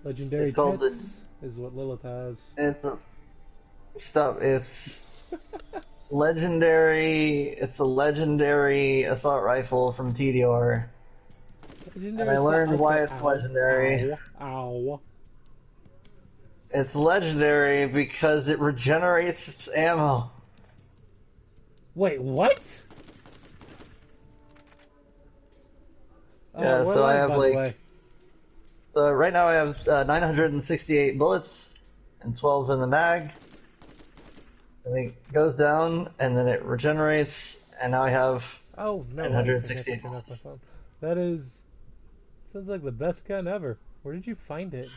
Legendary It's called the. tits is what Lilith has. It's stuff. It's legendary. It's a legendary assault rifle from TDR. And Legendary I learned why it's ow, legendary. ow. It's legendary because it regenerates its ammo. Wait, what? Yeah, we're so I live, have by the like. way. So right now I have 968 bullets and 12 in the mag. And it goes down and then it regenerates, and now I have Oh no! I forgot to 968 turn off my bullets. phone. That is sounds like the best gun ever. Where did you find it?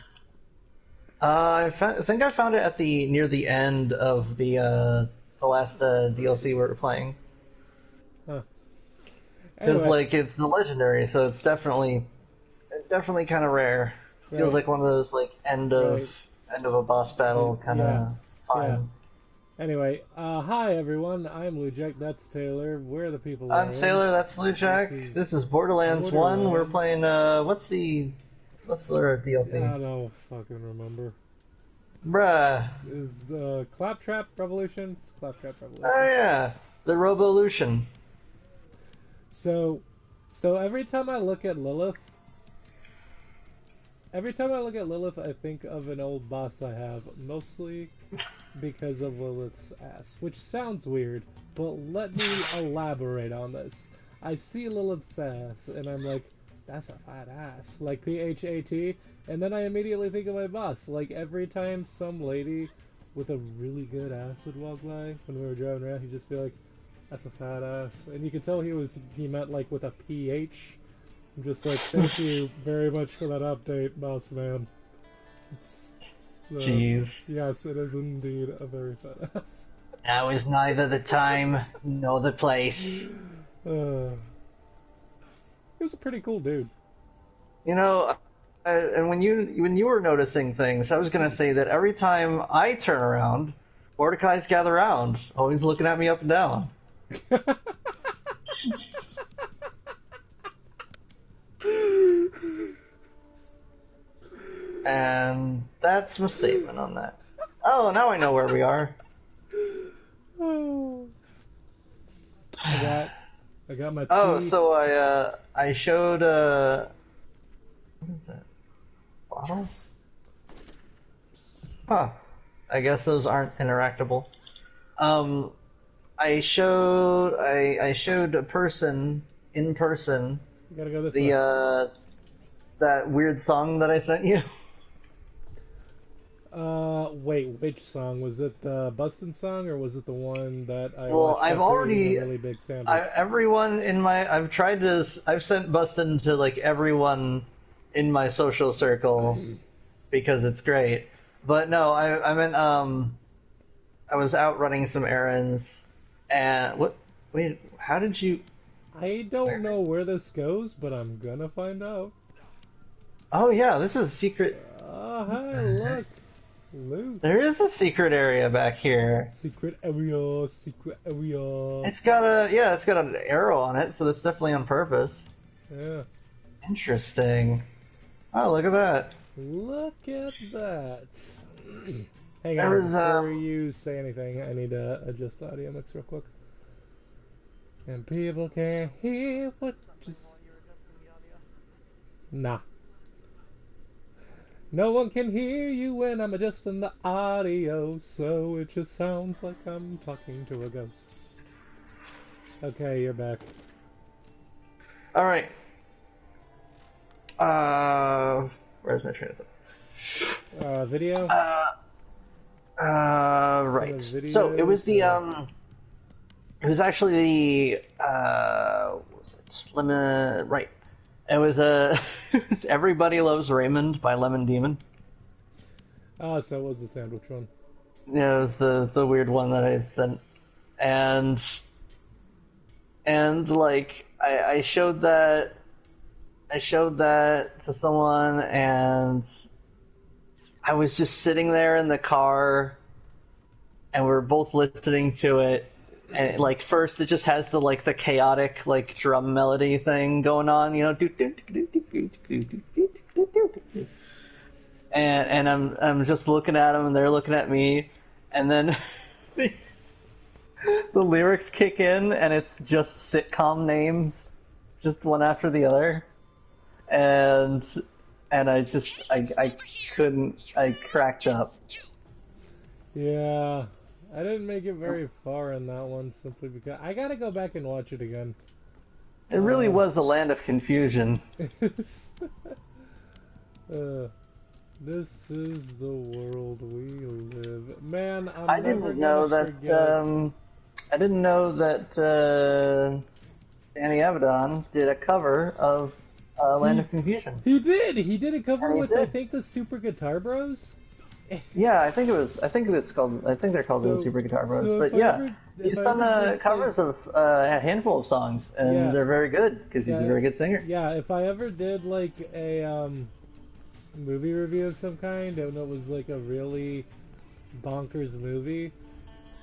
I think I found it at near the end of the last DLC we were playing. Huh. Because Anyway, like it's a legendary, so it's definitely kind of rare. Feels right, like one of those like end right. of a boss battle kind of Yeah, yeah. finds. Anyway, hi everyone. I'm Lujack. That's Taylor. We're the I'm Peepolorians. Taylor. That's Lujack. This is Borderlands 1. We're Borderlands. playing what's the DLC? I don't fucking remember. Bruh. Is the Claptrap Revolution? It's Claptrap Revolution. Oh yeah, the Robolution. So every time I look at Lilith, I think of an old boss I have, mostly because of Lilith's ass, which sounds weird, but let me elaborate on this. I see Lilith's ass, and I'm like, that's a fat ass, like PHAT, and then I immediately think of my boss. Like every time some lady with a really good ass would walk by when we were driving around, he'd just be like, that's a fat ass, and you could tell he meant like with a PH. I'm just like, thank you very much for that update, boss man. Jeez. Yes, it is indeed a very fat ass. Now is neither the time nor the place. He was a pretty cool dude. You know, and when you were noticing things, I was gonna say that every time I turn around, Mordecai's gather round, always looking at me up and down. And that's my statement on that. Oh, now I know where we are. Oh. I got my tea. Oh, so I showed what is that? Bottles? Huh. I guess those aren't interactable. I showed a person in person You gotta go this way. that weird song that I sent you. Wait, which song? Was it the Bustin' song, or was it the one that I Well, watched I've after already eating a really big sandwich? I've sent Bustin' to like everyone in my social circle because it's great. But no, I meant I was out running some errands, and wait, how did you? I don't know where this goes, but I'm gonna find out. Oh yeah, this is a secret. Hi, look. Loot. There is a secret area back here. Secret area, secret area. It's got an arrow on it, so that's definitely on purpose. Yeah. Interesting. Oh, look at that. Look at that. Hang There on, was, before you say anything, I need to adjust the audio mix real quick. And people can't hear what just... Nah. No one can hear you when I'm adjusting the audio, so it just sounds like I'm talking to a ghost. Okay, you're back. Alright. Where's my train of thought? Video? Right. So it was it was actually what was it? Lemon, right. It was Everybody Loves Raymond by Lemon Demon. So it was the sandwich one. Yeah, it was the weird one that I sent. And like I showed that to someone, and I was just sitting there in the car, and we were both listening to it. And like first, it just has the chaotic like drum melody thing going on, you know. and I'm just looking at them, and they're looking at me, and then the lyrics kick in, and it's just sitcom names, just one after the other, and I couldn't, I cracked up. Yeah, I didn't make it very far in that one simply because I gotta go back and watch it again. It really was a land of confusion. This is the world we live. Man, I didn't know that. I didn't know that Danny Avedon did a cover of Land of Confusion. He did. He did a cover with, did. I think, the Super Guitar Bros. Yeah, I think it was. I think it's called. I think they're called the Super Guitar Bros. But yeah, he's done covers of a handful of songs, and they're very good because he's a very good singer. Yeah, if I ever did like a movie review of some kind, and it was like a really bonkers movie,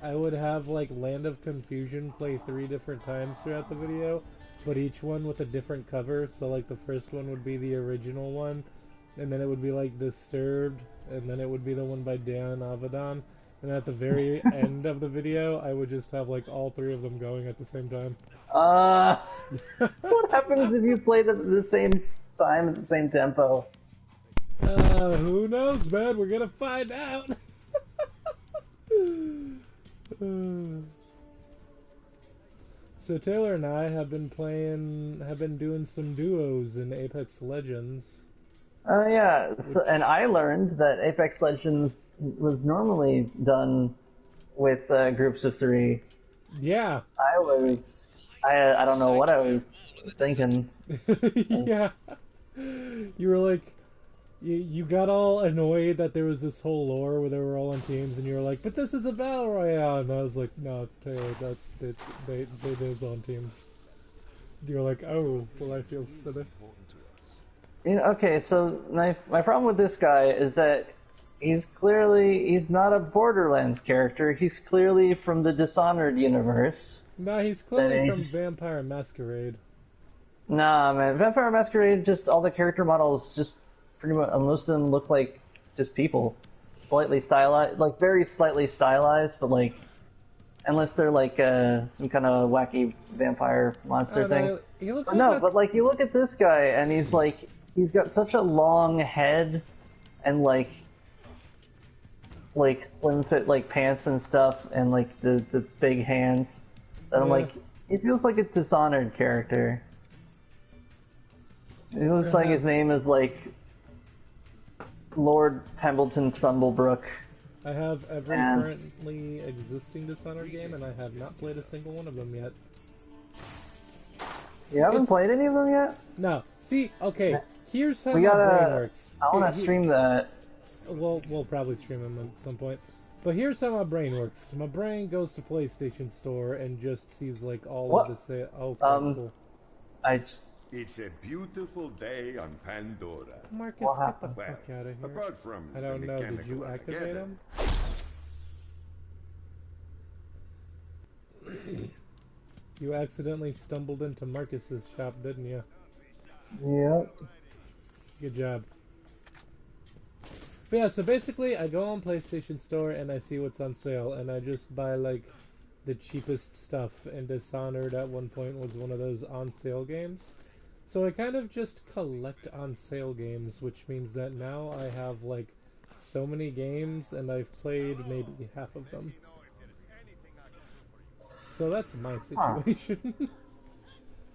I would have like Land of Confusion play 3 different times throughout the video, but each one with a different cover. So like the first one would be the original one, and then it would be like Disturbed, and then it would be the one by Dan Avedon, and at the very end of the video, I would just have like all 3 of them going at the same time. What happens if you play them at the same time, at the same tempo? Who knows, man? We're gonna find out. So Taylor and I have been doing some duos in Apex Legends. Yeah, so, and I learned that Apex Legends was normally done with groups of 3. Yeah. I don't know what I was thinking. Yeah. You were like, you got all annoyed that there was this whole lore where they were all on teams, and you were like, but this is a battle royale, and I was like, no, Taylor, they was on teams. You're like, oh, well, I feel silly. You know, okay, so my problem with this guy is that he's not a Borderlands character. He's clearly from the Dishonored universe. No, he's clearly from Vampire Masquerade. Nah, man, Vampire Masquerade, just all the character models, just pretty much, most of them look like just people. Slightly stylized, like very slightly stylized, but like, unless they're like some kind of wacky vampire monster thing. He looks But like you look at this guy and he's got such a long head and like slim fit like pants and stuff and like the big hands. And I'm like, he feels like a Dishonored character. It looks like his name is like Lord Pembleton Thumblebrook. I have every currently existing Dishonored game, and I have not played a single one of them yet. You haven't played any of them yet? No. See, okay, here's how my brain works. I want to stream that. We'll probably stream them at some point. But here's how my brain works. My brain goes to PlayStation Store and just sees like all of the cool. It's a beautiful day on Pandora. Marcus, get the fuck out of here. Apart from I don't know, did you activate them? You accidentally stumbled into Marcus's shop, didn't you? Yep. Good job. But yeah, so basically I go on PlayStation Store and I see what's on sale, and I just buy like the cheapest stuff, and Dishonored at one point was one of those on sale games. So I kind of just collect on sale games, which means that now I have like so many games and I've played maybe half of them. So that's my situation.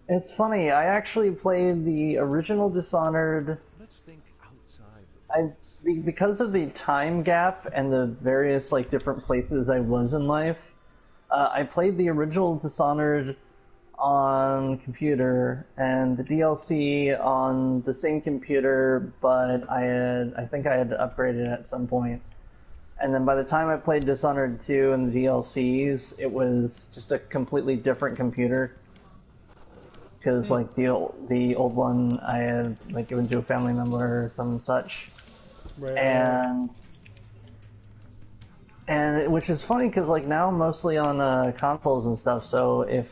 It's funny, I actually played the original Dishonored. Let's think outside. Because of the time gap and the various like different places I was in life, I played the original Dishonored on computer and the DLC on the same computer, but I think I had to upgrade it at some point. And then by the time I played Dishonored 2 and the DLCs, it was just a completely different computer. Because like the old one I had like given to a family member or some such. Right. And which is funny because like now I'm mostly on consoles and stuff, so if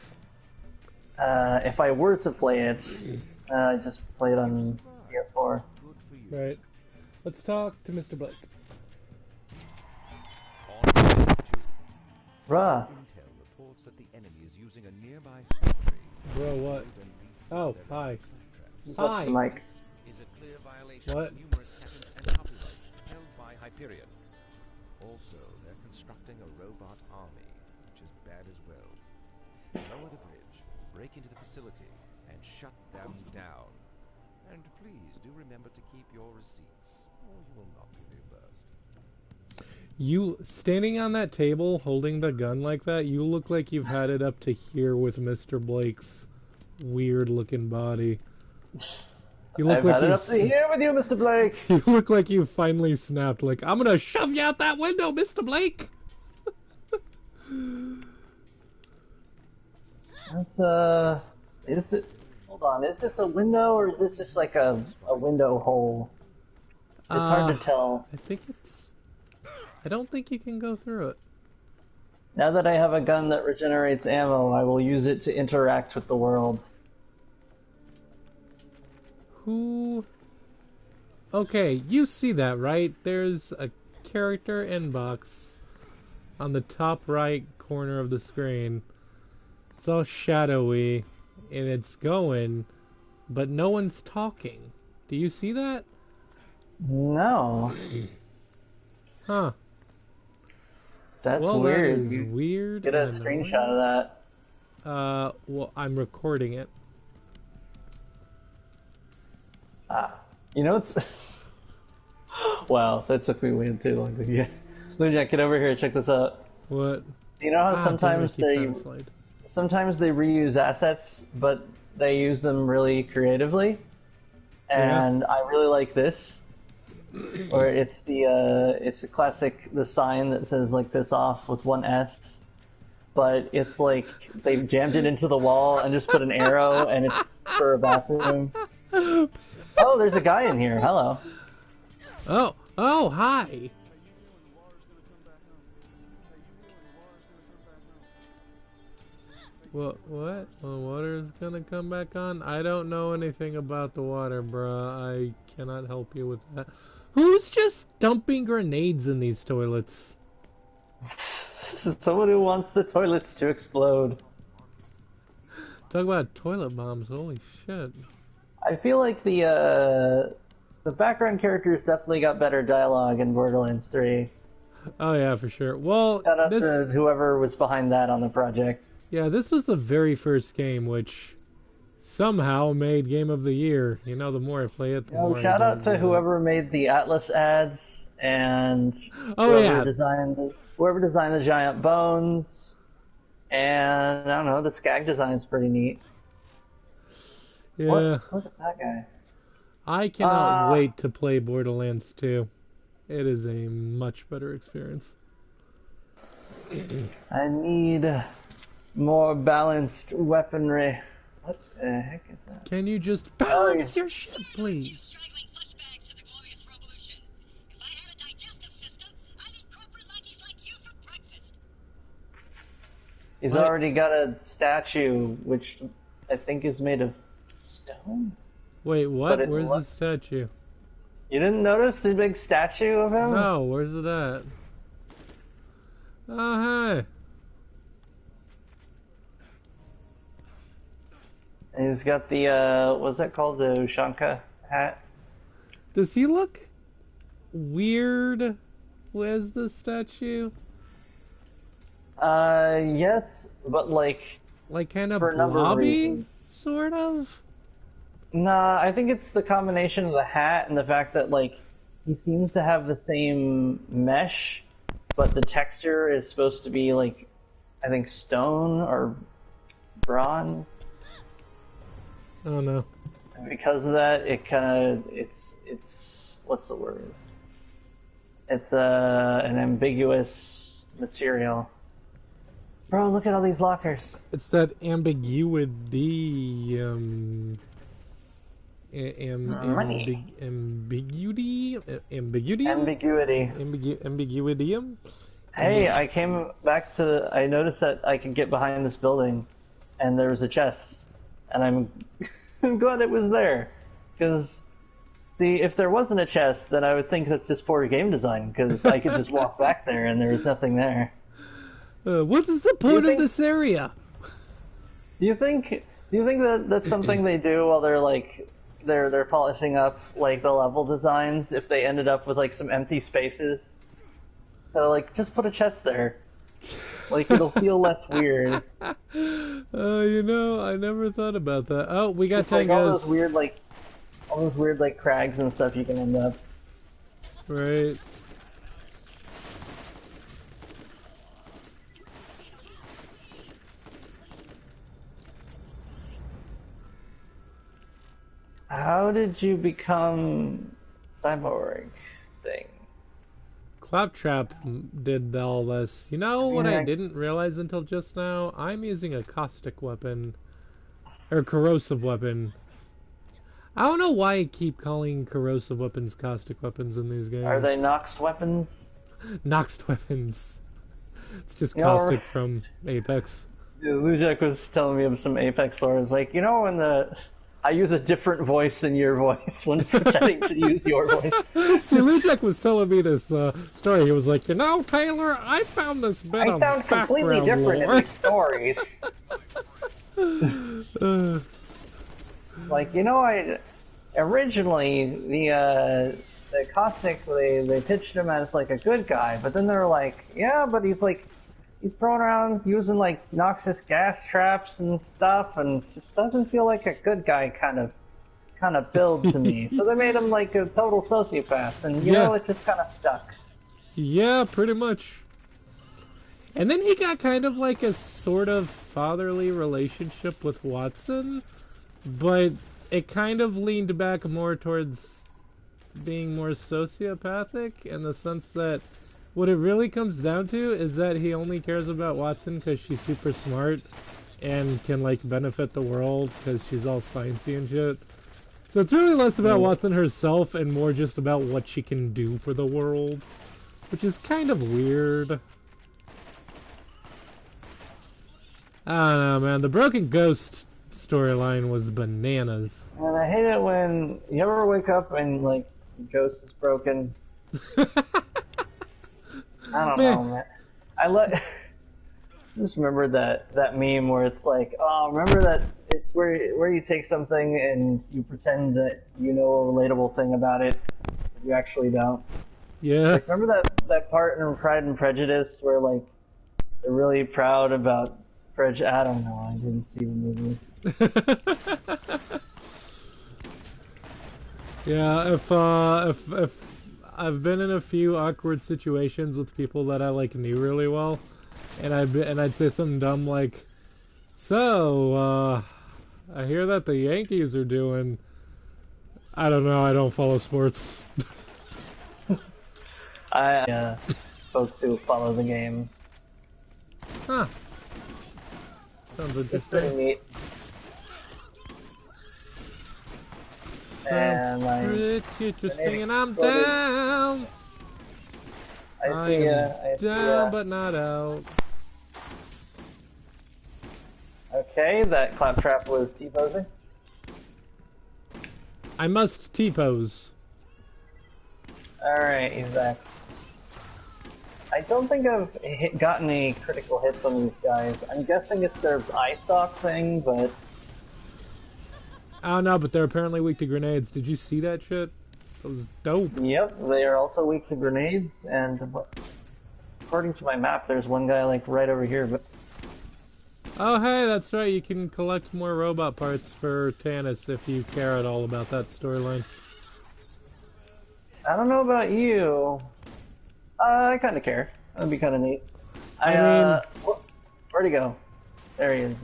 I were to play it, I just play it on PS4. Right. Let's talk to Mr. Blake. Bruh. Intel reports that the enemy is using a nearby factory. Bro, what? Oh, hi. Hi. Mike. Is a clear violation What? of numerous patents and copyrights held by Hyperion. Also, they're constructing a robot army, which is bad as well. Lower the bridge, break into the facility, and shut them down. And please do remember to keep your receipts, or you will not be reimbursed. You standing on that table holding the gun like that, you look like you've had it up to here with Mr. Blake's weird looking body. You look I've like had it up to here with you, Mr. Blake. You look like you finally snapped. Like, I'm gonna shove you out that window, Mr. Blake. That's is it? Hold on, is this a window or is this just like a window hole? It's hard to tell. I think it's. I don't think you can go through it. Now that I have a gun that regenerates ammo, I will use it to interact with the world. Who? Okay, you see that, right? There's a character inbox on the top right corner of the screen. It's all shadowy, and it's going, but no one's talking. Do you see that? No. Huh. That's Well, weird. that is weird. Get a and screenshot of that. Well, I'm recording it. You know it's. Wow, that took me way too long to get. Lujack, get over here. Check this out. What? You know how sometimes they reuse assets, but they use them really creatively, and I really like this. Or it's a classic the sign that says like "piss off" with one S, but it's like they've jammed it into the wall and just put an arrow, and it's for a bathroom. Oh, there's a guy in here. Hello. Oh, hi. What? The water's gonna come back on? I don't know anything about the water, bruh. I cannot help you with that. Who's just dumping grenades in these toilets? Someone who wants the toilets to explode. Talk about toilet bombs. Holy shit. I feel like the background characters definitely got better dialogue in Borderlands 3. Oh yeah, for sure. Well, Shout out to whoever was behind that on the project. Yeah, this was the very first game which somehow made Game of the Year. You know, the more I play it, the more I shout out to don't whoever made the Atlas ads and whoever designed the giant bones. And I don't know, the Skag design's pretty neat. Yeah. Look at that guy. I cannot wait to play Borderlands 2. It is a much better experience. I need more balanced weaponry. What the heck is that? Can you just balance your shit, please? He's already got a statue, which I think is made of stone? Wait, what? Where's the statue? You didn't notice the big statue of him? No, where's it at? Oh, hey. And he's got the, what's that called? The Ushanka hat? Does he look weird as the statue? Yes, but like kind of blobby, sort of? Nah, I think it's the combination of the hat and the fact that, like, he seems to have the same mesh, but the texture is supposed to be, like, I think stone or bronze. Oh no. And because of that, it kind of, it's, what's the word? It's, an ambiguous material. Bro, look at all these lockers. It's that ambiguity, ambiguity. Hey, I came back to. I noticed that I could get behind this building, and there was a chest, and I'm, I'm glad it was there, because See, if there wasn't a chest, then I would think that's just poor game design, because I could just walk back there and there was nothing there. What is the point of this area? Do you think that that's something they do while they're like they're polishing up like the level designs if they ended up with like some empty spaces? So like just put a chest there. Like it'll feel less weird. You know, I never thought about that. Oh, we got Like tangos. all those weird like crags and stuff you can end up. Right. How did you become cyborg thing? Claptrap did all this. You know what Yeah. I didn't realize until just now? I'm using a caustic weapon. Or corrosive weapon. I don't know why I keep calling corrosive weapons caustic weapons in these games. Are they Nox weapons? Noxed weapons. It's just You know, caustic from Apex. Lujek was telling me of some Apex lore. It's like, you know, I use a different voice than your voice when pretending to use your voice. See, Lujek was telling me this story. He was like, you know, Taylor, I found this bit I of sound completely background different lore. in these stories. Like, you know, I originally the Caustic they pitched him as like a good guy, but then they were like, yeah, but he's throwing around using like noxious gas traps and stuff, and just doesn't feel like a good guy kind of build to me. So they made him like a total sociopath, and you know, it just kind of stuck. Yeah, pretty much. And then he got kind of like a sort of fatherly relationship with Watson, but it kind of leaned back more towards being more sociopathic in the sense that what it really comes down to is that he only cares about Watson because she's super smart and can like benefit the world because she's all sciencey and shit. So it's really less about Watson herself and more just about what she can do for the world, which is kind of weird. I don't know, man. The Broken Ghost storyline was bananas. And I hate it when you ever wake up and like the ghost is broken. I don't know, man. Just remember that meme where it's like, oh, remember that it's where you take something and you pretend that you know a relatable thing about it, but you actually don't. Yeah. Like, remember that part in Pride and Prejudice where like they're really proud about I don't know. I didn't see the movie. Yeah, if I've been in a few awkward situations with people that I like knew really well, and I'd say something dumb like, "So, I hear that the Yankees are doing." I don't know. I don't follow sports. Folks who follow the game. Huh. Sounds It's pretty interesting. neat. Sounds And pretty interesting, and I'm exploded. down. I see Down, but not out. Okay, that Claptrap was T-posing. I must T-pose. Alright, he's back. I don't think I've gotten any critical hits on these guys. I'm guessing it's their eye stalk thing, but I don't know, but they're apparently weak to grenades. Did you see that shit? That was dope. yep, they are also weak to grenades, and according to my map, there's one guy like right over here, but Oh, hey, that's right. You can collect more robot parts for Tannis if you care at all about that storyline. I don't know about you. I kind of care. That'd be kind of neat. I mean, where'd he go? There he is.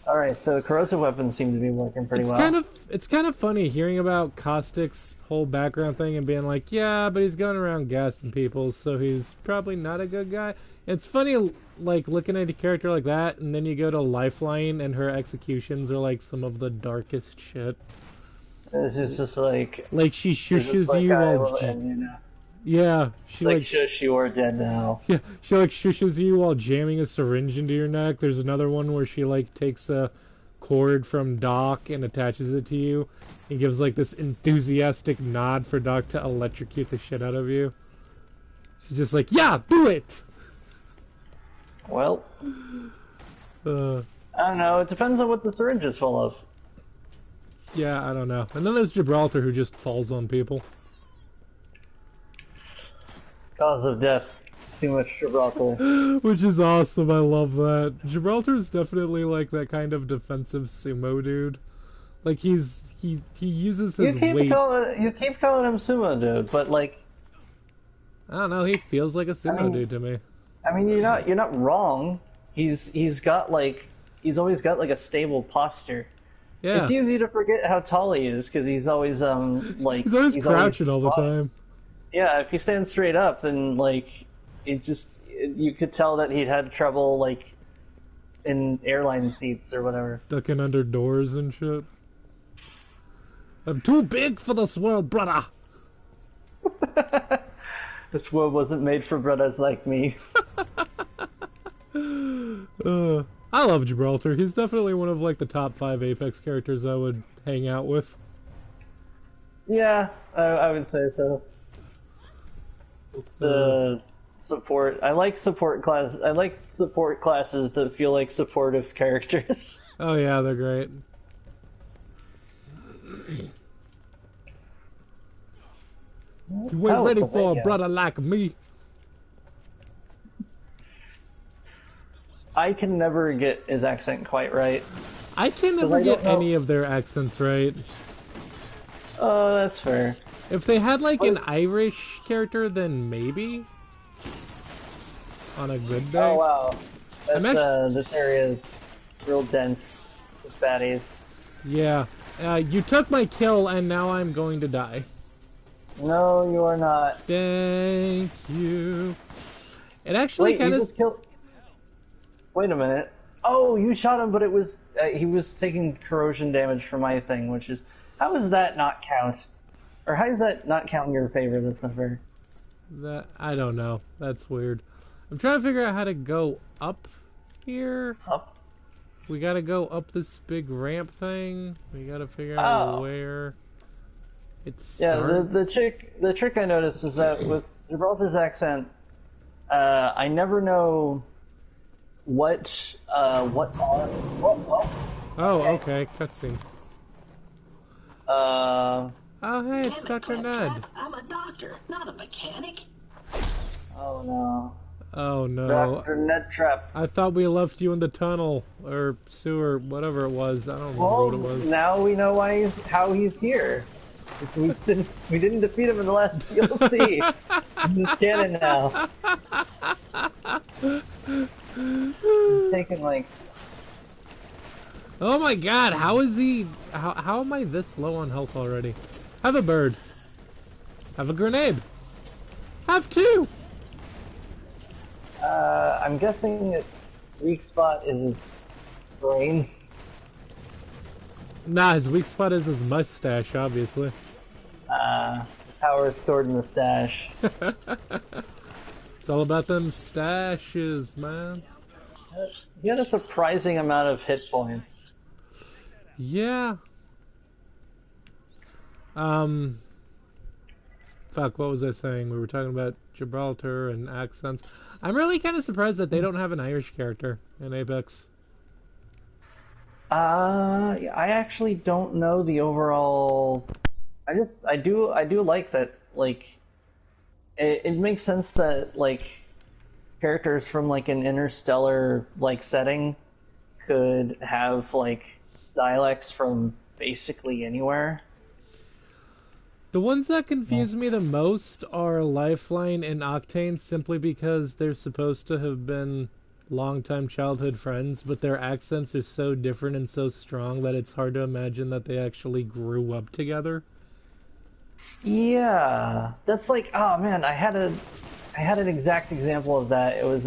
Alright, so corrosive weapons seem to be working pretty well. It's kind of funny hearing about Caustic's whole background thing and being like, yeah, but he's going around gassing people, so he's probably not a good guy. It's funny, like, looking at a character like that, and then you go to Lifeline, and her executions are, like, some of the darkest shit. This is just like... Like, she shushes like you while... Yeah, she like shush, you are dead now. Yeah, she like shushes you while jamming a syringe into your neck. There's another one where she like takes a cord from Doc and attaches it to you. He gives like this enthusiastic nod for Doc to electrocute the shit out of you. She's just like, yeah, do it! Well, I don't know. It depends on what the syringe is full of. Yeah, I don't know. And then there's Gibraltar, who just falls on people. Cause of death. Too much Gibraltar. Which is awesome, I love that. Gibraltar is definitely like that kind of defensive sumo dude. Like he uses his weight. You keep calling him sumo dude, but like, I don't know, he feels like a sumo dude to me. I mean, you're not wrong. He's always got like a stable posture. Yeah. It's easy to forget how tall he is because he's always like he's always crouching all the time. Yeah, if he stands straight up, then like you could tell that he'd had trouble like in airline seats or whatever. Ducking under doors and shit. I'm too big for this world, brother. This world wasn't made for brothers like me. I love Gibraltar. He's definitely one of like the top 5 Apex characters I would hang out with. Yeah, I would say so. The support. I like support class. I like support classes that feel like supportive characters. Oh yeah, they're great. You ain't ready for a brother like me. I can never get his accent quite right. I can never get any of their accents right. Oh, that's fair. If they had like an Irish character, then maybe. On a good day. Oh wow, this area is real dense with baddies. Yeah, you took my kill, and now I'm going to die. No, you are not. Thank you. It actually kind of. Wait a minute. Oh, you shot him, but it was he was taking corrosion damage from my thing, which is how does that not count? Or how does that not count in your favor? That's not fair. That I don't know. That's weird. I'm trying to figure out how to go up here. Up? We gotta go up this big ramp thing. We gotta figure out where it starts. Yeah, the trick I noticed is that with Gibraltar's accent, I never know what Oh, okay, cutscene. Oh, hey, it's Dr. Ned. I'm a doctor, not a mechanic. Oh no. Oh no. Dr. Ned Trap. I thought we left you in the tunnel or sewer, whatever it was. I don't remember what it was. Now we know how he's here. We didn't defeat him in the last DLC. He's canon now. He's taking like. Oh my god! How is he? How am I this low on health already? Have a bird. Have a grenade. Have 2. I'm guessing that weak spot is his brain. Nah, his weak spot is his mustache, obviously. Power is stored in the stash. It's all about them stashes, man. He had a surprising amount of hit points. Yeah. Fuck, what was I saying? We were talking about Gibraltar and accents. I'm really kind of surprised that they don't have an Irish character in Apex. I actually don't know the overall. I do like that. Like, it makes sense that like characters from like an interstellar like setting could have like dialects from basically anywhere. The ones that confuse me the most are Lifeline and Octane, simply because they're supposed to have been longtime childhood friends, but their accents are so different and so strong that it's hard to imagine that they actually grew up together. Yeah, that's like, oh man, I had an exact example of that. It was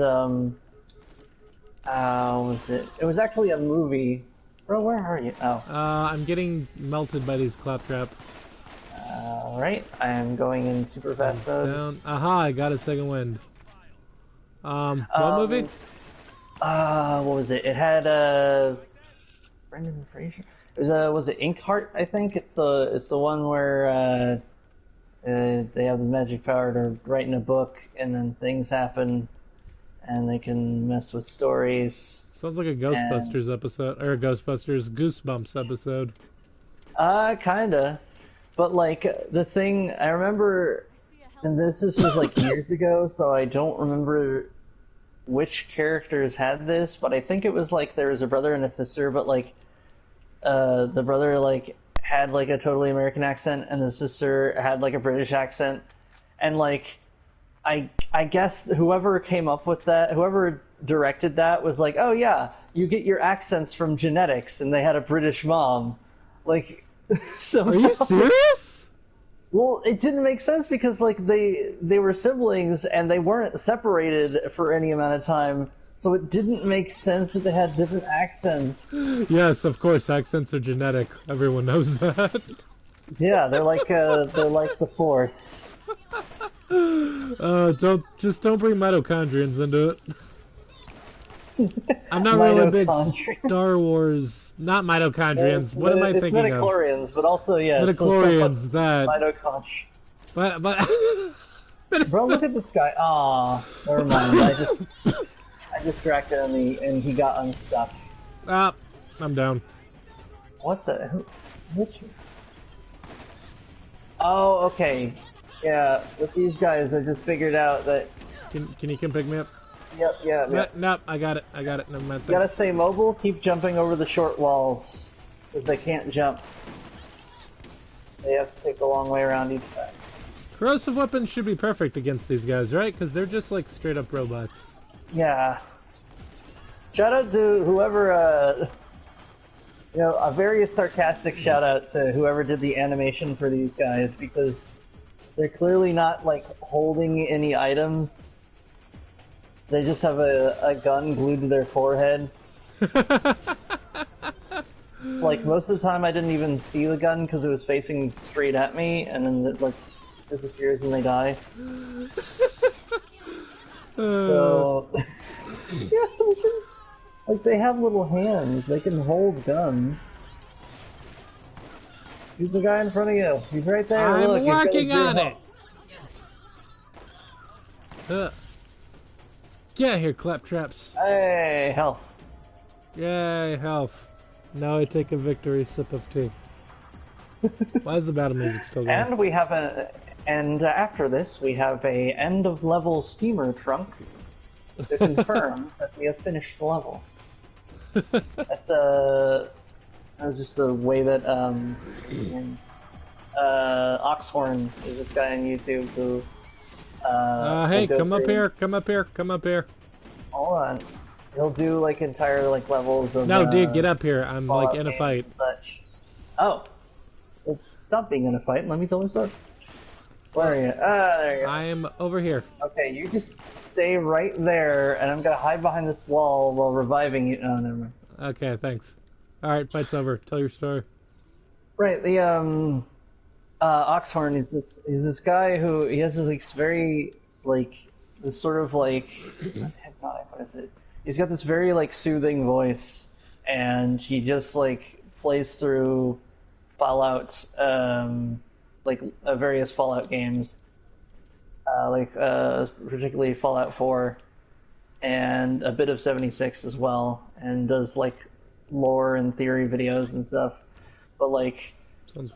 what was it? It was actually a movie. Bro, where are you? Oh. I'm getting melted by these Claptrap. Alright, I am going in super fast mode. Down. Aha, I got a second wind. What movie? What was it? It had, Brendan Fraser. Was it Inkheart? I think it's the one where they have the magic power to write in a book, and then things happen, and they can mess with stories. Sounds like a Ghostbusters episode, or a Ghostbusters Goosebumps episode. Kinda. But, like, the thing, I remember, and this was, like, years ago, so I don't remember which characters had this, but I think it was, like, there was a brother and a sister, but, like, the brother, like, had, like, a totally American accent, and the sister had, like, a British accent, and, like, I guess whoever came up with that, whoever directed that was like, oh yeah, you get your accents from genetics, and they had a British mom. Like, so Are you serious? Well, it didn't make sense because, like, they were siblings and they weren't separated for any amount of time, so it didn't make sense that they had different accents. Yes, of course, accents are genetic. Everyone knows that. Yeah, they're like the Force. Don't bring mitochondrians into it. I'm not really a big Star Wars. Not mitochondrians. What am I thinking of? Midichlorians, but also Midichlorians. That. Mitochondria. But bro, look at this guy. Aw, never mind. I distracted him and he got unstuck. Ah, I'm down. What's that? Which? Oh, okay. Yeah, with these guys, I just figured out that. Can you come pick me up? Yep, yeah. Nope, I got it. Never mind. You gotta stay mobile, keep jumping over the short walls. Because they can't jump. They have to take a long way around each side. Corrosive weapons should be perfect against these guys, right? Because they're just like straight up robots. Yeah. Shout out to whoever, a very sarcastic shout out to whoever did the animation for these guys, because they're clearly not, like, holding any items. They just have a gun glued to their forehead. Like, most of the time I didn't even see the gun because it was facing straight at me, and then it, like, disappears when they die. So... yeah, like, they have little hands. They can hold guns. He's the guy in front of you. He's right there. I'm Look, working on it! Get here, Claptraps. Hey, health. Yay, health. Now I take a victory sip of tea. Why is the battle music still going? And we have and after this, we have a end-of-level steamer trunk to confirm that we have finished the level. That was just the way that Oxhorn is this guy on YouTube who hey, come up here, come up here, come up here. Hold on. He'll do, like, entire, like, levels of... No, dude, get up here. I'm, like, in a fight. Such. Oh. Well, stop being in a fight and let me tell the story. Where are you? Ah, there you go. I am over here. Okay, you just stay right there, and I'm gonna hide behind this wall while reviving you. Oh, never mind. Okay, thanks. Alright, fight's over. Tell your story. Right, the, Oxhorn is this guy who, he has this, like, very, like, this sort of, like, hypnotic, what is it? He's got this very, like, soothing voice, and he just, like, plays through Fallout, various Fallout games, particularly Fallout 4, and a bit of 76 as well, and does, like, lore and theory videos and stuff. But, like,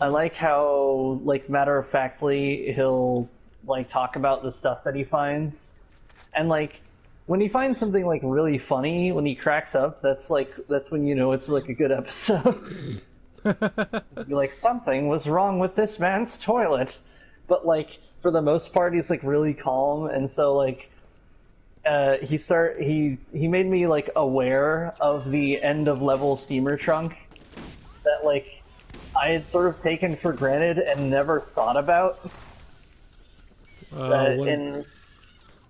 I like how, like, matter-of-factly he'll, like, talk about the stuff that he finds, and, like, when he finds something, like, really funny, when he cracks up, that's when you know it's, like, a good episode. You're like, something was wrong with this man's toilet. But, like, for the most part, he's, like, really calm, and so, like, he made me, like, aware of the end-of-level steamer trunk that, like, I had sort of taken for granted and never thought about.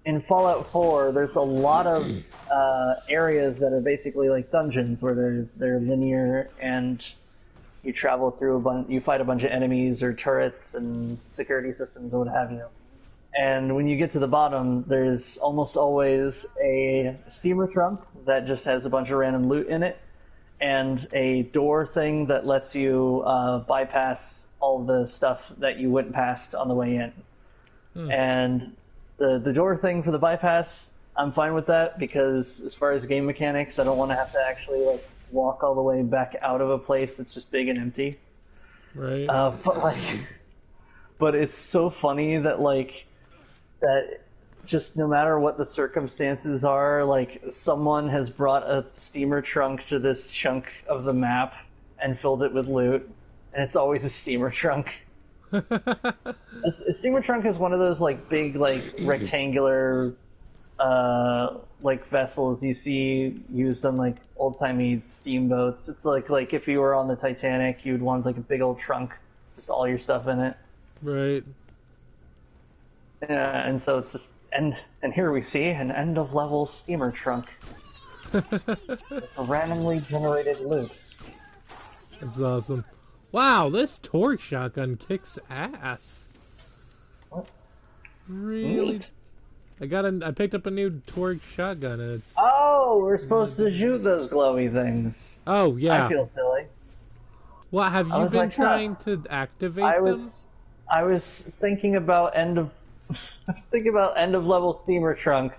In Fallout 4, there's a lot of areas that are basically like dungeons where they're linear and you travel through you fight a bunch of enemies or turrets and security systems or what have you. And when you get to the bottom, there's almost always a steamer trunk that just has a bunch of random loot in it. and a door thing that lets you bypass all the stuff that you wouldn't pass on the way in. And the door thing for the bypass, I'm fine with that, because as far as game mechanics, I don't want to have to actually like walk all the way back out of a place that's just big and empty. Right. But it's so funny that that just no matter what the circumstances are, like someone has brought a steamer trunk to this chunk of the map and filled it with loot, and it's always a steamer trunk. A steamer trunk is one of those like big rectangular vessels you see used on like old-timey steamboats. It's like if you were on the Titanic, you'd want like a big old trunk, just all your stuff in it. Right. Yeah, and so it's just and here we see an end-of-level steamer trunk with randomly generated loot. That's awesome. Wow, this torque shotgun kicks ass. What? Really? I picked up a new torque shotgun and it's... Oh, we're supposed to shoot those glowy things. Oh, yeah. I feel silly. What, have you been trying to activate them? I was thinking about end of level steamer trunk.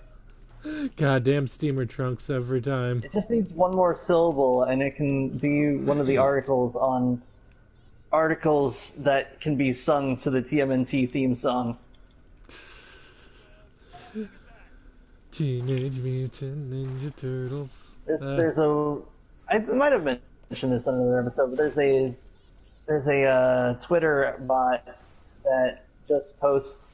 Goddamn steamer trunks every time. It just needs one more syllable, and it can be one of the articles that can be sung to the TMNT theme song. Teenage Mutant Ninja Turtles. I might have mentioned this on another episode, but there's a Twitter bot that just posts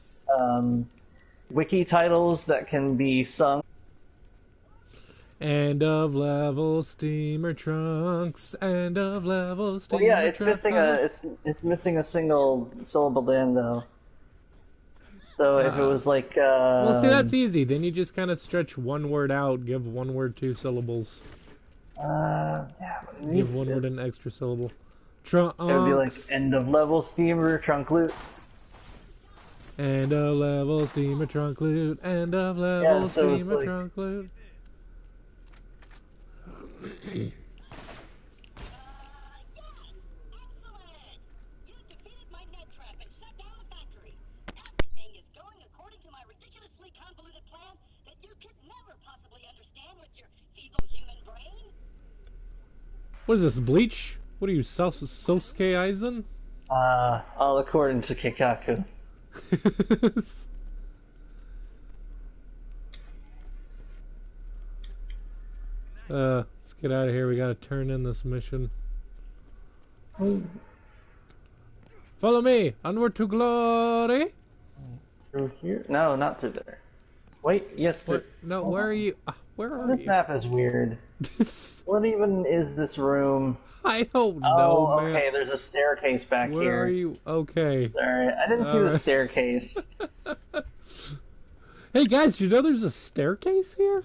wiki titles that can be sung. End of level steamer trunks. End of level steamer trunks. It's missing a single syllable end though. So if it was like well, see, that's easy. Then you just kind of stretch one word out, give one word 2 syllables. Give one word an extra syllable. Trunks. It would be like end of level steamer trunk loot. End of level steamer trunk loot. End of level steamer trunk loot. Yes, excellent! You defeated my net trap and shut down the factory. Everything is going according to my ridiculously convoluted plan that you could never possibly understand with your feeble human brain. What is this, Bleach? What are you, Sosuke Aizen? All according to Kikaku. Let's get out of here. We gotta turn in this mission. Follow me! Onward to glory! Through here? No, not through there. Wait, yes. No, where are you? Where are you? This map is weird. What even is this room? I don't know, Oh, man. okay, there's a staircase back here. Where are you? Okay. Sorry, I didn't see the staircase. Hey guys, do you know there's a staircase here?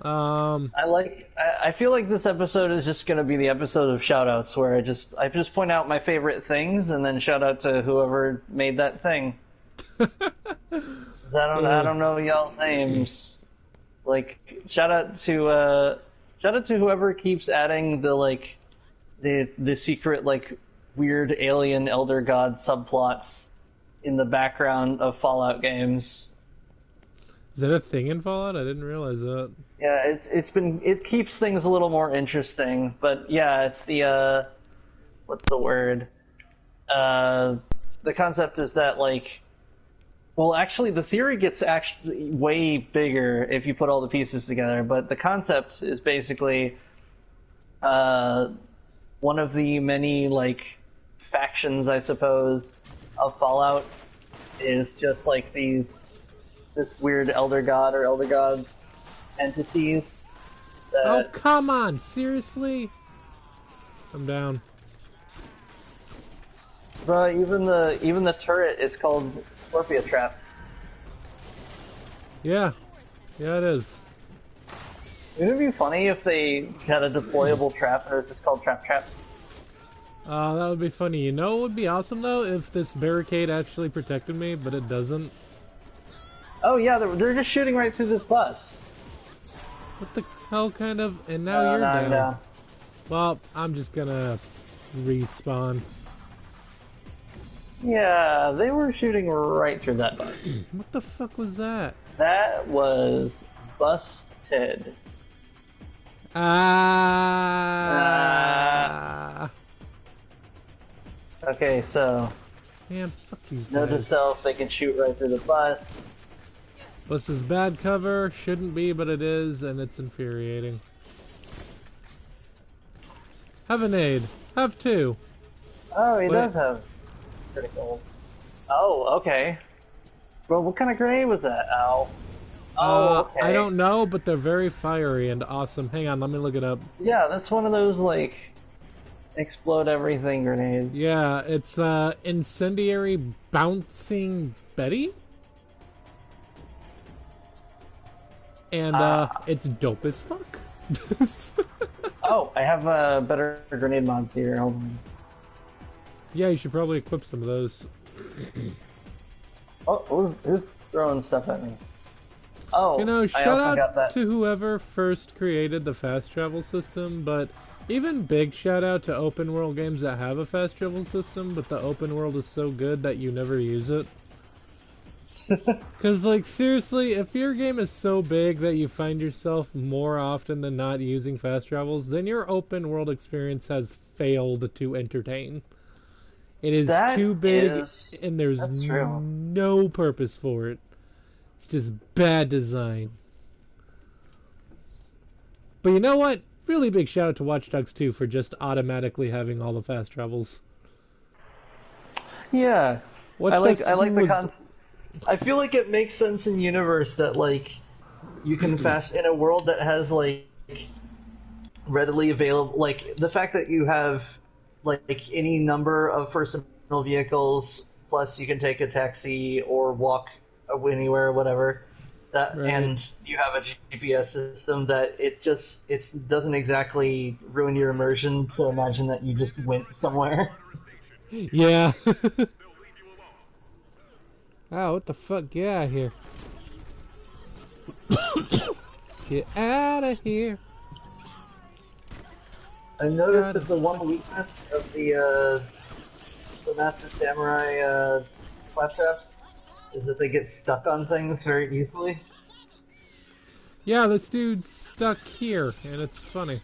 I feel like this episode is just gonna be the episode of shoutouts where I just point out my favorite things and then shout out to whoever made that thing. I don't know y'all's names. Like shout out to whoever keeps adding the secret weird alien elder god subplots in the background of Fallout games. Is that a thing in Fallout? I didn't realize that. Yeah, it keeps things a little more interesting, but yeah, it's the what's the word? The concept is that well, actually, the theory gets actually way bigger if you put all the pieces together, but the concept is basically one of the many factions, I suppose, of Fallout is just this weird elder god or elder god entities. Oh, come on! Seriously? I'm down. Bro, even the turret is called Scorpio Trap. Yeah. Yeah, it is. Wouldn't it be funny if they had a deployable trap and it was just called Trap? That would be funny. You know what would be awesome, though? If this barricade actually protected me, but it doesn't. Oh yeah, they're just shooting right through this bus. What the hell kind of... And now you're now down. I'm down. Well, I'm just gonna respawn. Yeah, they were shooting right through that bus. What the fuck was that? That was busted. Ah. Okay, so Man, fuck these note to guys. self, they can shoot right through the bus. This is bad cover. Shouldn't be, but it is, and it's infuriating. Have an aid. Have two. Oh, he Wait. does have critical. Oh, okay. Well, what kind of grenade was that? Ow. Oh, okay. I don't know, but they're very fiery and awesome. Hang on, let me look it up. Yeah, that's one of those, like, explode everything grenades. Yeah, it's incendiary bouncing Betty? And it's dope as fuck. Oh, I have better grenade mods here. Hold on. Yeah, you should probably equip some of those. Oh, who's throwing stuff at me? Oh, You know, I shout also got out that. to whoever first created the fast travel system, but even big shout out to open world games that have a fast travel system, but the open world is so good that you never use it. Because, like, seriously, if your game is so big that you find yourself more often than not using fast travels, then your open world experience has failed to entertain. It is That too big, is- and there's that's true. no purpose for it. It's just bad design. But you know what? Really big shout out to Watch Dogs 2 for just automatically having all the fast travels. Yeah, Watch I like Dogs I like 2 the was- concept. I feel like it makes sense in universe that like you can fast in a world that has like readily available, like the fact that you have like any number of personal vehicles, plus you can take a taxi or walk anywhere, whatever. That Right. And you have a GPS system that it doesn't exactly ruin your immersion to imagine that you just went somewhere. Yeah. Oh, what the fuck? Get out of here. Get out of here. I noticed that the one weakness of the Master Samurai Claptraps is that they get stuck on things very easily. Yeah, this dude's stuck here, and it's funny.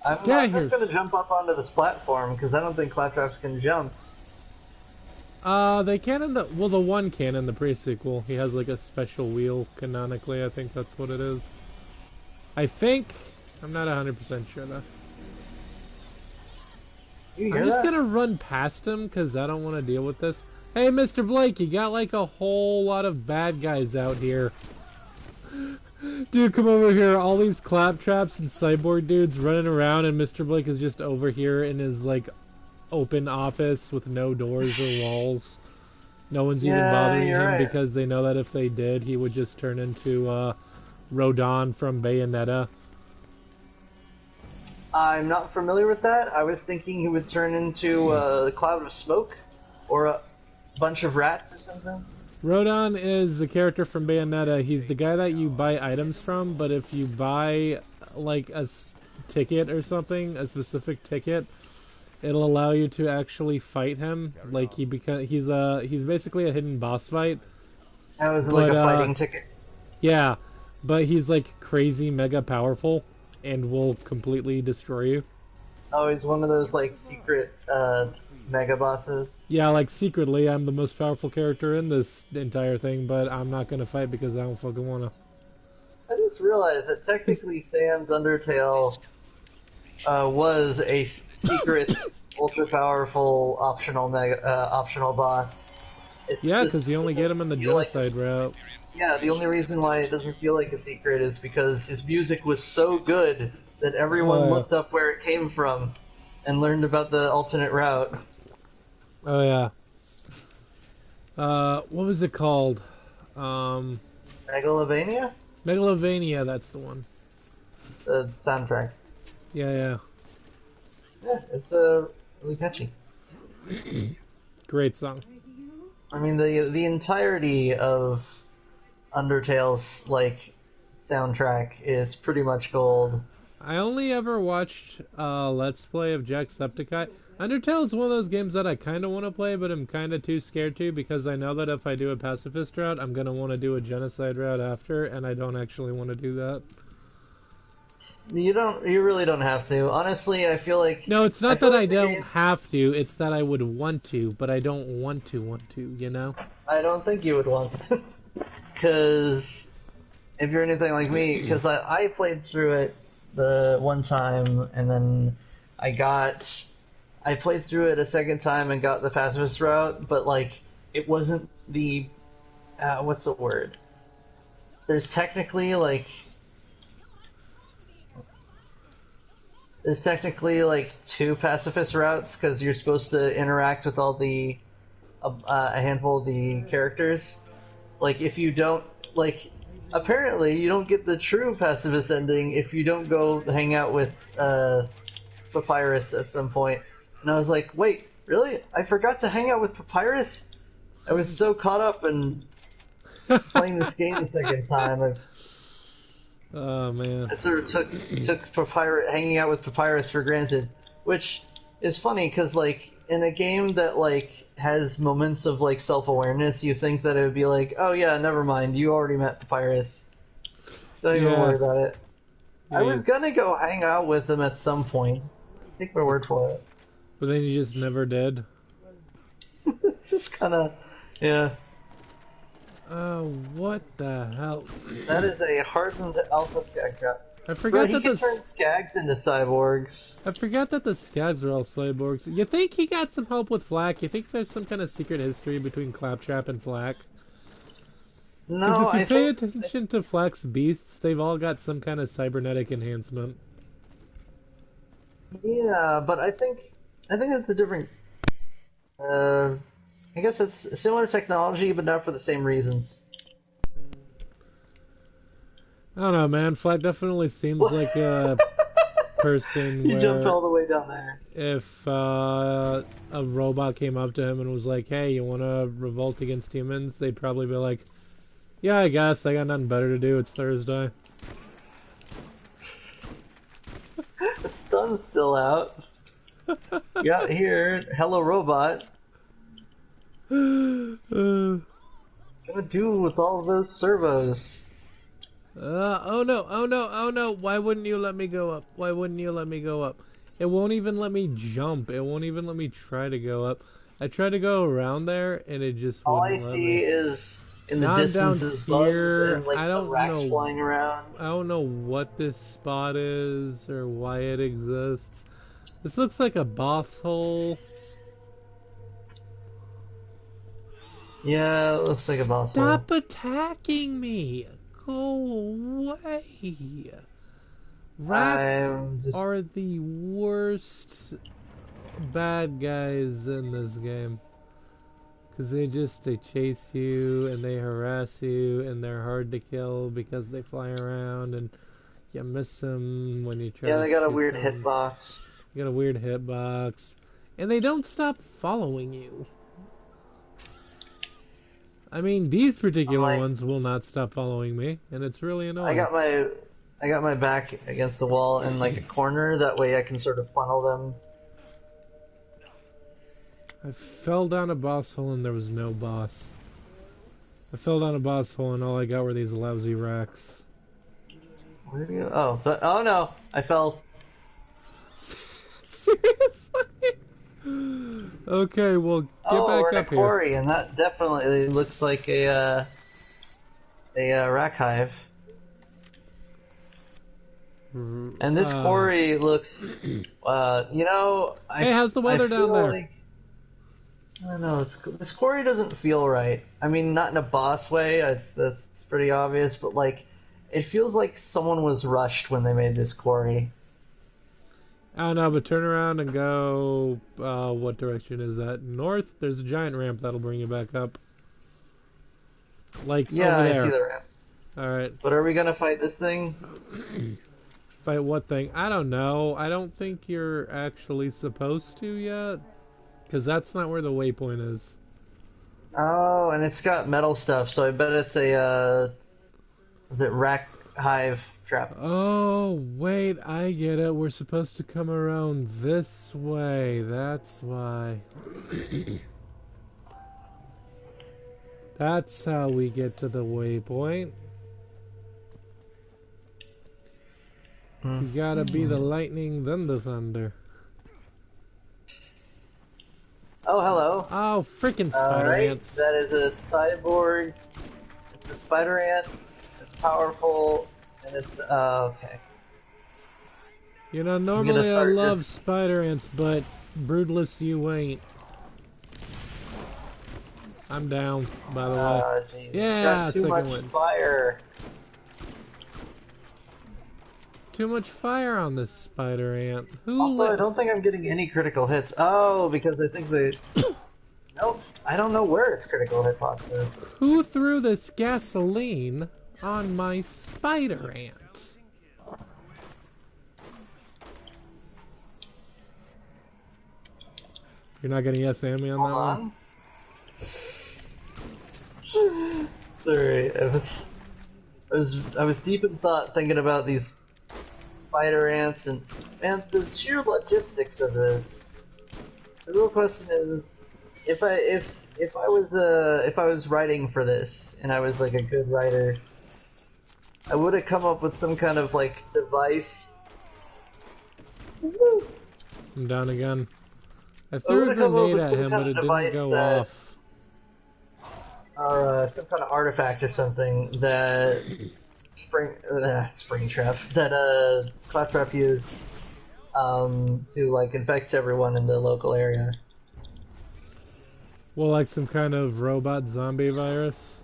I'm Get not here. just going to jump up onto this platform because I don't think Claptraps can jump. They can in the... Well, the one can in the pre-sequel. He has, like, a special wheel, canonically. I think that's what it is. I think... I'm not 100% sure, though. You hear I'm just that? gonna run past him, because I don't want to deal with this. Hey, Mr. Blake, you got, like, a whole lot of bad guys out here. Dude, come over here. All these claptraps and cyborg dudes running around, and Mr. Blake is just over here in his, like, open office with no doors or walls. No one's even Yeah, bothering you're him right. because they know that if they did, he would just turn into Rodon from Bayonetta. I'm not familiar with that. I was thinking he would turn into a cloud of smoke or a bunch of rats or something. Rodon is the character from Bayonetta. He's the guy that you buy items from, but if you buy like a ticket or something, a specific ticket, it'll allow you to actually fight him. Like he's basically a hidden boss fight. That was like But, a fighting ticket. Yeah, but he's like crazy mega powerful and will completely destroy you. Oh, he's one of those like secret mega bosses. Yeah, like secretly I'm the most powerful character in this entire thing, but I'm not gonna fight because I don't fucking wanna. I just realized that technically Sam's Undertale was a secret, ultra powerful optional boss. It's Yeah, just- because you only get him in the feel like- genocide route. Yeah, the only reason why it doesn't feel like a secret is because his music was so good that everyone Oh, yeah. looked up where it came from and learned about the alternate route. Oh yeah. What was it called? Megalovania? Megalovania, that's the one. The soundtrack. Yeah. Yeah, it's really catchy. Great song. I mean, the entirety of Undertale's like soundtrack is pretty much gold. I only ever watched Let's Play of Jacksepticeye. Undertale is one of those games that I kind of want to play, but I'm kind of too scared to, because I know that if I do a pacifist route, I'm going to want to do a genocide route after, and I don't actually want to do that. You really don't have to. Honestly, I feel like... No, it's not that I don't have to, it's that I would want to, but I don't want to, you know? I don't think you would want to. Because if you're anything like me, because I played through it the one time, and then I played through it a second time and got the pacifist route, but like it wasn't the what's the word? There's technically like two pacifist routes because you're supposed to interact with all the a handful of the characters. Like if you don't apparently you don't get the true pacifist ending if you don't go hang out with Papyrus at some point. And I was like, wait, really? I forgot to hang out with Papyrus? I was so caught up in playing this game the second time. Oh, man. I sort of took hanging out with Papyrus for granted. Which is funny, because, like, in a game that, like, has moments of, like, self-awareness, you think that it would be like, oh yeah, never mind, you already met Papyrus. Don't even worry about it. Yeah. I was gonna go hang out with him at some point. Take my word for it. But then you just never did? Just kinda... yeah. Oh, what the hell? That is a hardened alpha skag trap. I forgot that he can turn skags into cyborgs. I forgot that the skags are all cyborgs. You think he got some help with Flak? You think there's some kind of secret history between Claptrap and Flak? No, because if you pay attention to Flak's beasts, they've all got some kind of cybernetic enhancement. Yeah, but I think it's a different... I guess it's similar technology, but not for the same reasons. I don't know, man. Flak definitely seems like a person You jumped all the way down there. If a robot came up to him and was like, hey, you want to revolt against humans? They'd probably be like, yeah, I guess. I got nothing better to do. It's Thursday. The sun's still out. Yeah, here. Hello, robot. Gonna do with all of those servos? Oh no. Why wouldn't you let me go up? Why wouldn't you let me go up? It won't even let me jump. It won't even let me try to go up. I tried to go around there and it just wouldn't let me. All I see is in the now distance I'm is down here. and, like, I don't know. flying around. I don't know what this spot is or why it exists. This looks like a boss hole. Yeah, it looks like a boss hole. Stop attacking me! Go away! Rats are the worst bad guys in this game. Because they chase you and they harass you and they're hard to kill because they fly around and you miss them when you try to they got a weird them. hitbox. You got a weird hitbox. And they don't stop following you. I mean, these particular ones will not stop following me, and it's really annoying. I got my back against the wall in like a corner, that way I can sort of funnel them. I fell down a boss hole and there was no boss. I fell down a boss hole and all I got were these lousy racks. Where did you go? Oh no! I fell. Seriously? Okay, well, get back up here. Quarry, and that definitely looks like a rack hive. And this quarry looks, you know... Hey, how's the weather down there? Like, I don't know, this quarry doesn't feel right. I mean, not in a boss way, that's pretty obvious, but like, it feels like someone was rushed when they made this quarry. I don't know, but turn around and go, what direction is that? North? There's a giant ramp that'll bring you back up. Like, yeah, over there. I see the ramp. Alright. But are we gonna fight this thing? Fight what thing? I don't know. I don't think you're actually supposed to yet. Because that's not where the waypoint is. Oh, and it's got metal stuff, so I bet it's a, is it hive trap. Oh, wait, I get it. We're supposed to come around this way. That's why. That's how we get to the waypoint. You gotta be the lightning, then the thunder. Oh, hello. Oh, freaking spider Alright, ants. that is a cyborg. It's a spider ant. It's powerful. And it's, okay. You know, normally I start love this- spider ants, but broodless you ain't. I'm down, by the way. Jeez. Yeah, Got too second much win. fire. Too much fire on this spider ant. Who Also, I lit? don't think I'm getting any critical hits. Oh, because I think they... Nope. I don't know where its critical hit box is. Who threw this gasoline on my spider ant? You're not gonna yes and me on that one? Sorry, I was deep in thought thinking about these spider ants and the sheer logistics of this. The real question is, if I was writing for this and I was like a good writer, I would have come up with some kind of like device. I'm down again. I I threw a would've come up grenade with at some him, kind but of it didn't device go that- off. Or some kind of artifact or something that Springtrap that Claptrap used to like infect everyone in the local area. Well, like some kind of robot zombie virus?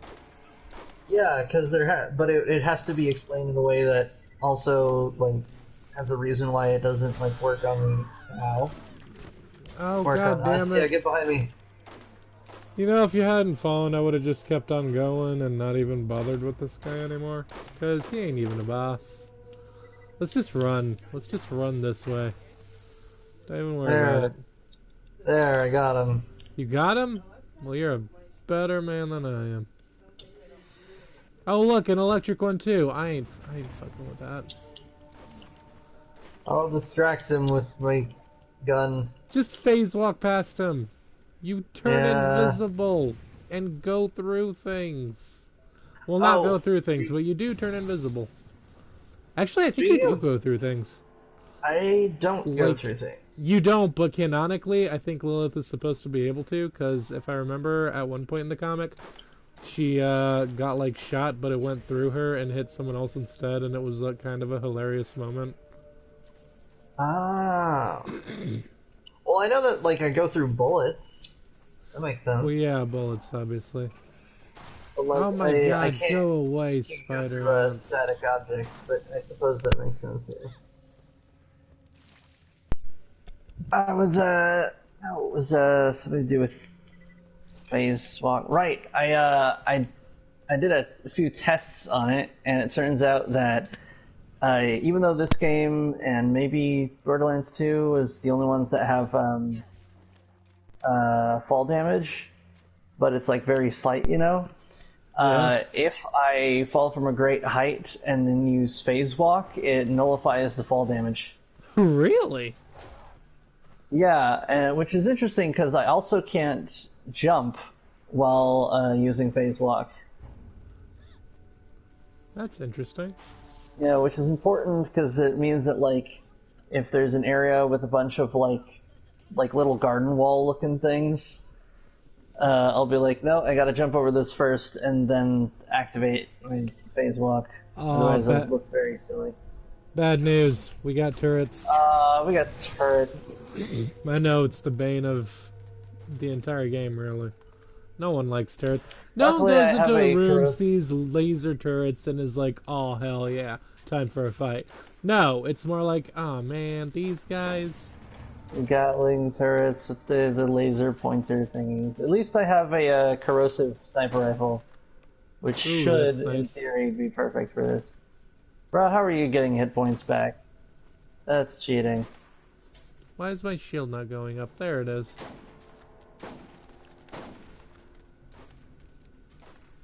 Yeah, because but it has to be explained in a way that also like has a reason why it doesn't like work on me now. Oh, Work god on damn us. Yeah, it. get behind me. You know, if you hadn't fallen, I would have just kept on going and not even bothered with this guy anymore. Because he ain't even a boss. Let's just run. Let's just run this way. Don't even worry about it. There, I got him. You got him? Well, you're a better man than I am. Oh, look, an electric one too. I ain't fucking with that. I'll distract him with my gun. Just phase walk past him. You turn Yeah. invisible and go through things. Well, not Oh. go through things, but you do turn invisible. Actually, I think Do you you? do go through things. I don't go Like- through things. You don't, but canonically, I think Lilith is supposed to be able to, because if I remember, at one point in the comic, she got like shot, but it went through her and hit someone else instead, and it was kind of a hilarious moment. Ah. Well, I know that like I go through bullets. That makes sense. Well, yeah, bullets, obviously. But, like, Oh my I god, can't, go away, can't go spider through ants. static objects, but I suppose that makes sense here. It was something to do with phase walk. Right, I did a few tests on it, and it turns out that even though this game and maybe Borderlands 2 is the only ones that have fall damage, but it's like very slight, you know. If I fall from a great height and then use phase walk, it nullifies the fall damage. Really? Yeah, which is interesting because I also can't jump while using phase walk. That's interesting. Yeah, which is important because it means that like if there's an area with a bunch of like little garden wall looking things, I'll be like, no, I gotta jump over this first and then activate my phase walk. Otherwise, it would look very silly. Bad news. We got turrets. We got turrets. I know, it's the bane of the entire game, really. No one likes turrets. No one Luckily, I goes have into a a room, crew. sees laser turrets, and is like, oh, hell yeah, time for a fight. No, it's more like, oh man, these guys... Gatling turrets with the laser pointer thingies. At least I have a corrosive sniper rifle, which Ooh, should, that's in nice. theory, be perfect for this. Bro, how are you getting hit points back? That's cheating. Why is my shield not going up? There it is.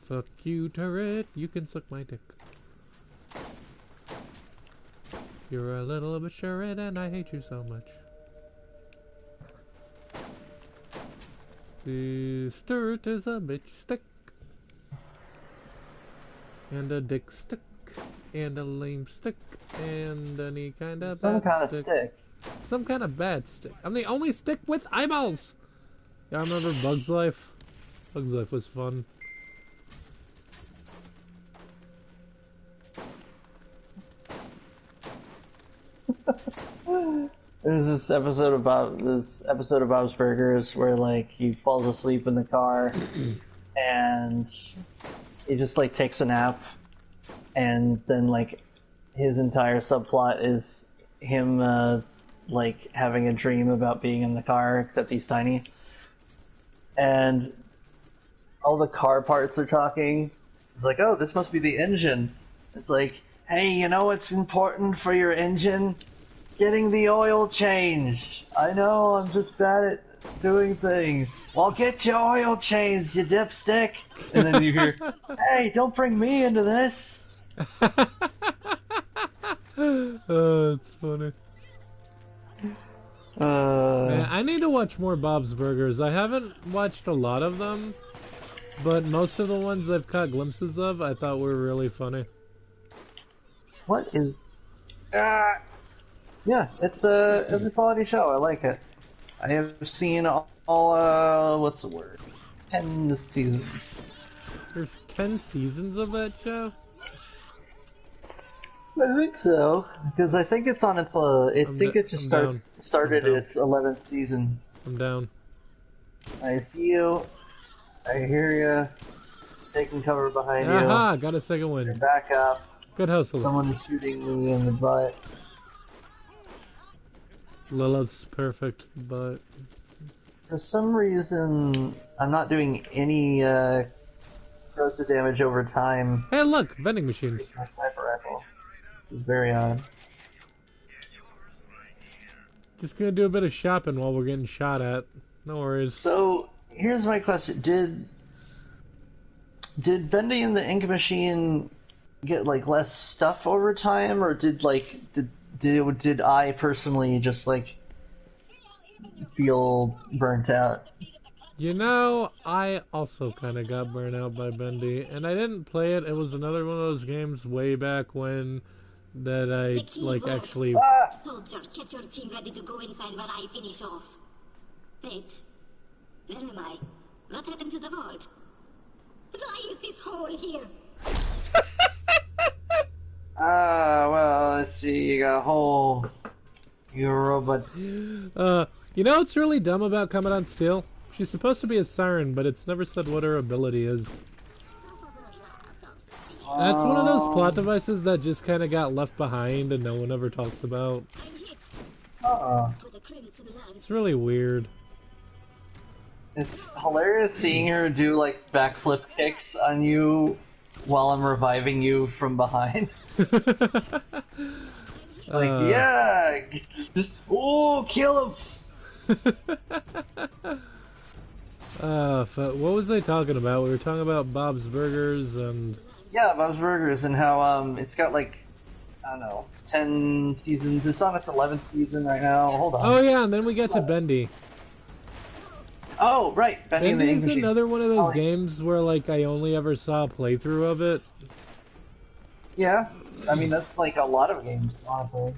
Fuck you, turret. You can suck my dick. You're a little bit short and I hate you so much. The skirt is a bitch stick. And a dick stick. And a lame stick. And any kind of Some bad kind of stick. stick. Some kind of bad stick. I'm the only stick with eyeballs! Y'all remember Bug's Life? Bug's Life was fun. There's this episode about Bob's Burgers where like he falls asleep in the car and he just like takes a nap, and then like his entire subplot is him like having a dream about being in the car, except he's tiny, and all the car parts are talking. It's like, oh, this must be the engine. It's like, hey, you know what's important for your engine? Getting the oil changed. I know, I'm just bad at doing things. Well, get your oil changed, you dipstick. And then you hear, hey, don't bring me into this. Oh, it's funny. Man, I need to watch more Bob's Burgers. I haven't watched a lot of them, but most of the ones I've caught glimpses of I thought were really funny. What is... yeah, it's a quality show. I like it. I have seen all what's the word? 10 seasons. There's 10 seasons of that show? I think so, because I think it's on its. It just started its 11th season. I'm down. I see you. I hear you. Taking cover behind you. Aha! Got a second You're win. back up. Good hustle. Someone is shooting me in the butt. Lilith's perfect, but For some reason, I'm not doing any corrosive damage over time. hey, look, vending machines. My sniper rifle. It's very odd. Just gonna do a bit of shopping while we're getting shot at. No worries. So here's my question: Did Bendy and the ink machine get like less stuff over time, or did I personally just like feel burnt out? You know, I also kind of got burnt out by Bendy, and I didn't play it. It was another one of those games way back when that I like actually. Soldier, get your team ready to go inside while I finish off. Wait, where am I? What happened to the vault? Why is this hole here? Well, let's see. You got a hole. You're a robot. You know what's really dumb about Commandant Steel? She's supposed to be a siren, but it's never said what her ability is. That's one of those plot devices that just kind of got left behind and no one ever talks about. It's really weird. It's hilarious seeing her do like backflip kicks on you while I'm reviving you from behind. Yeah, just kill him. What was I talking about? We were talking about Bob's Burgers and... Yeah, Bob's Burgers, and how it's got like, I don't know, 10 seasons. It's on its 11th season right now. Hold on. Oh yeah, and then we get to Bendy. Oh, right. Bendy is another one of those games where like I only ever saw a playthrough of it. Yeah, I mean that's like a lot of games, honestly.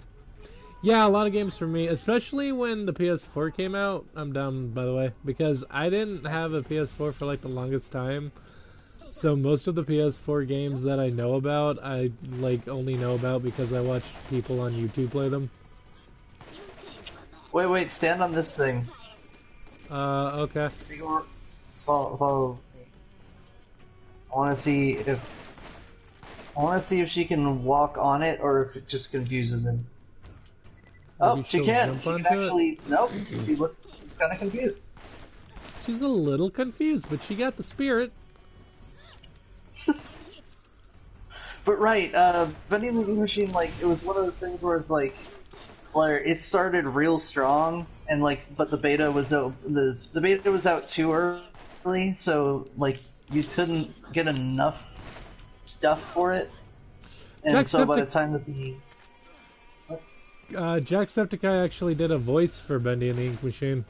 Yeah, a lot of games for me, especially when the PS4 came out. I'm down, by the way, because I didn't have a PS4 for like the longest time. So most of the PS4 games that I know about, I like only know about because I watched people on YouTube play them. Wait, stand on this thing. Okay. Follow. I want to see if she can walk on it or if it just confuses him. Maybe Oh, she can. She can actually. Nope. She's kind of confused. She's a little confused, but she got the spirit. But right, Vending the Machine, like, it was one of those things where it's like, where it started real strong, and like, but the beta was out. The beta was out too early, so like, you couldn't get enough stuff for it, and so by the time that the Jacksepticeye actually did a voice for Bendy and the Ink Machine.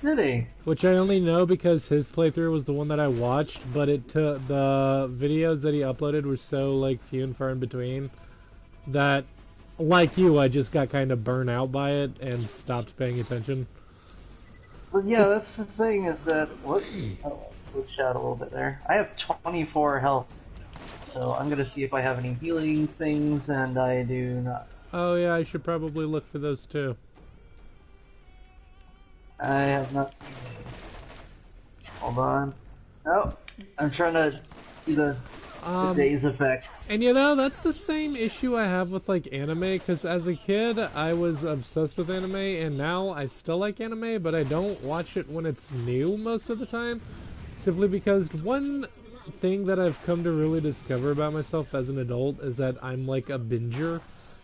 Did he? Which I only know because his playthrough was the one that I watched, but the videos that he uploaded were so, like, few and far in between that, like you, I just got kind of burnt out by it and stopped paying attention. Well, yeah, that's the thing, is that... Whoops. Oh, glitched out a little bit there. I have 24 health, so I'm gonna see if I have any healing things, and I do not. Oh yeah, I should probably look for those too. I have not seen any. Hold on. Oh, I'm trying to see the days effects. And you know, that's the same issue I have with, like, anime, because as a kid, I was obsessed with anime, and now I still like anime, but I don't watch it when it's new most of the time, simply because one thing that I've come to really discover about myself as an adult is that I'm, like, a binger.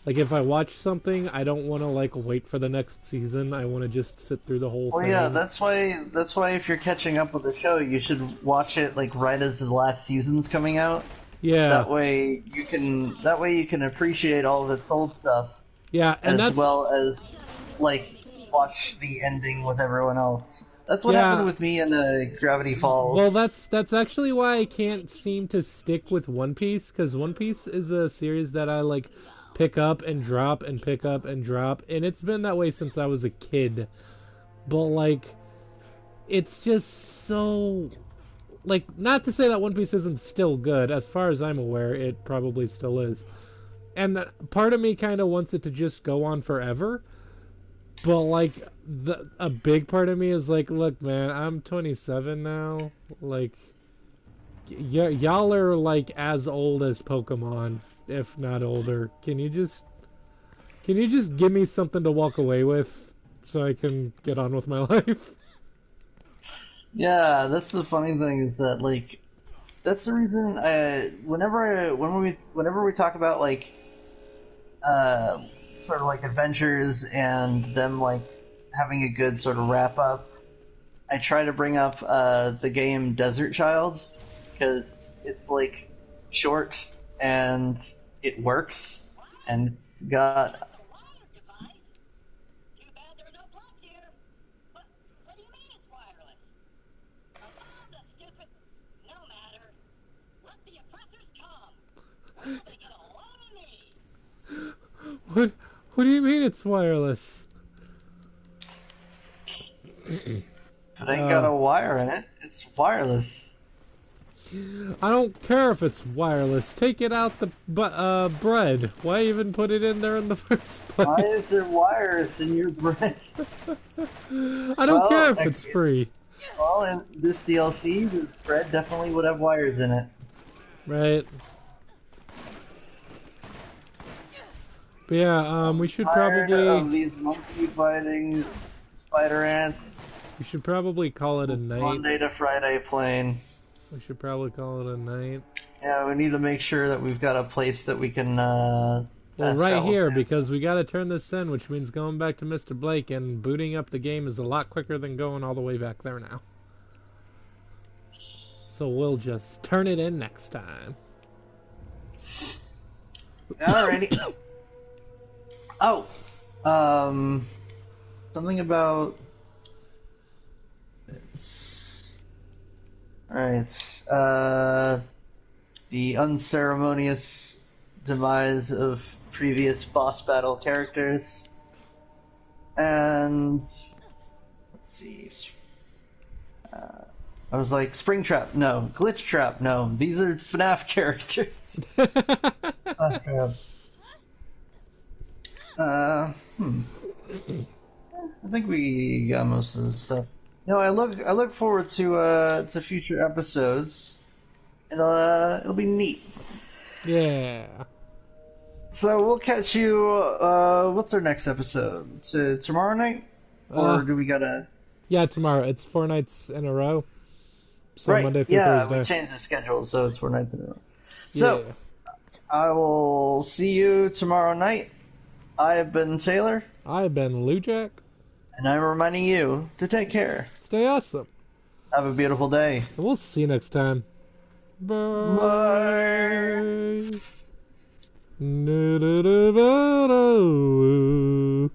Like, if I watch something, I don't want to, like, wait for the next season. I want to just sit through the whole thing. Well, yeah, that's why if you're catching up with the show, you should watch it, like, right as the last season's coming out. Yeah. That way you can appreciate all of its old stuff. Yeah, and as well as, like, watch the ending with everyone else. That's what happened with me in Gravity Falls. Well, that's actually why I can't seem to stick with One Piece, because One Piece is a series that I, like, pick up and drop and pick up and drop, and it's been that way since I was a kid. But, like, it's just so, like, not to say that One Piece isn't still good. As far as I'm aware, it probably still is. And part of me kind of wants it to just go on forever. But, like, a big part of me is like, look, man, I'm 27 now. Like, y'all are, like, as old as Pokemon, if not older. Can you just give me something to walk away with so I can get on with my life? Yeah, that's the funny thing, is that, like, that's the reason whenever we talk about, like, sort of like adventures and them, like, having a good sort of wrap up, I try to bring up the game Desert Child, because it's, like, short and it works, and it's got... Too bad there are no plots here. What do you mean it's wireless? Oh, the stupid... No matter. Let the oppressors come. Will they get a load of me? What do you mean it's wireless? If it ain't got a wire in it, it's wireless. I don't care if it's wireless. Take it out the bread. Why even put it in there in the first place? Why is there wires in your bread? I don't care if it's free. Well, in this DLC, the bread definitely would have wires in it. Right. But yeah, we should Tired probably... of these monkey-biting spider ants. We should probably call it a night. Monday to Friday plane. We should probably call it a night. Yeah, we need to make sure that we've got a place that we can, well, right here, to. because we gotta turn this in, which means going back to Mr. Blake and booting up the game is a lot quicker than going all the way back there now. So we'll just turn it in next time. Alrighty. Oh! Something about... Alright, the unceremonious demise of previous boss battle characters. And... let's see... I was like, Springtrap, no. Glitchtrap, no. These are FNAF characters. Oh, crap. I think we got most of the stuff. No, I look forward to future episodes. It'll be neat. Yeah. So we'll catch you. What's our next episode? Tomorrow night, or do we gotta? Yeah, tomorrow. It's 4 nights in a row. So right. Monday through Thursday. Yeah, we changed the schedule, so it's 4 nights in a row. So yeah. I will see you tomorrow night. I have been Taylor. I have been Lou Jack. And I'm reminding you to take care. Stay awesome. Have a beautiful day. And we'll see you next time. Bye. Bye. Do-do-do-do-do-do.